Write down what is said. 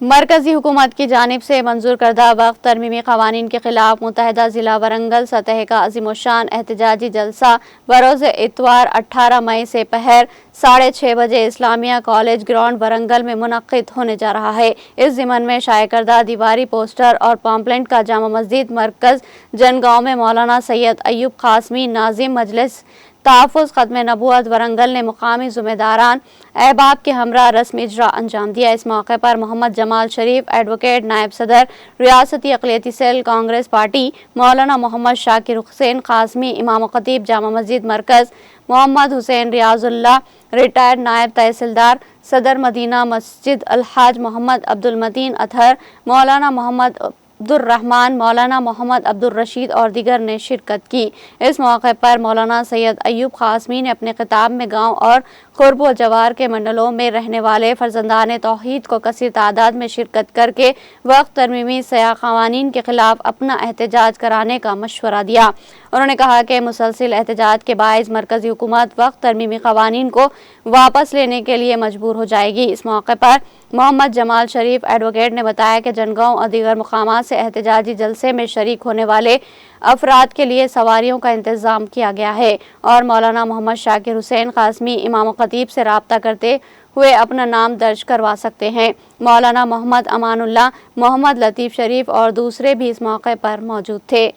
مرکزی حکومت کی جانب سے منظور کردہ وقف ترمیمی قوانین کے خلاف متحدہ ضلع ورنگل سطح کا عظیم الشان احتجاجی جلسہ بروز اتوار 18 مئی سے پہر 6:30 بجے اسلامیہ کالج گراؤنڈ ورنگل میں منعقد ہونے جا رہا ہے۔ اس ضمن میں شائع کردہ دیواری پوسٹر اور پامپلنٹ کا جامع مسجد مرکز جنگاؤں میں مولانا سید ایوب قاسمی ناظم مجلس تحفظ ختم نبوت ورنگل نے مقامی ذمہ داران احباب کے ہمراہ رسمی اجرا انجام دیا۔ اس موقع پر محمد جمال شریف ایڈوکیٹ نائب صدر ریاستی اقلیتی سیل کانگریس پارٹی، مولانا محمد شاکر حسین قاسمی امام و خطیب جامع مسجد مرکز، محمد حسین ریاض اللہ ریٹائرڈ نائب تحصیلدار صدر مدینہ مسجد الحاج محمد عبدالمتین اطہر، مولانا محمد عبدالرحمن، مولانا محمد عبدالرشید اور دیگر نے شرکت کی۔ اس موقع پر مولانا سید ایوب قاسمی نے اپنے خطاب میں گاؤں اور قرب و جوار کے منڈلوں میں رہنے والے فرزندان توحید کو کثیر تعداد میں شرکت کر کے وقف ترمیمی سیاہ قوانین کے خلاف اپنا احتجاج کرانے کا مشورہ دیا۔ انہوں نے کہا کہ مسلسل احتجاج کے باعث مرکزی حکومت وقف ترمیمی قوانین کو واپس لینے کے لیے مجبور ہو جائے گی۔ اس موقع پر محمد جمال شریف ایڈوکیٹ نے بتایا کہ جنگاؤں اور دیگر مقامات سے احتجاجی جلسے میں شریک ہونے والے افراد کے لیے سواریوں کا انتظام کیا گیا ہے اور مولانا محمد شاکر حسین قاسمی امام و خطیب سے رابطہ کرتے ہوئے اپنا نام درج کروا سکتے ہیں۔ مولانا محمد امان اللہ، محمد لطیف شریف اور دوسرے بھی اس موقع پر موجود تھے۔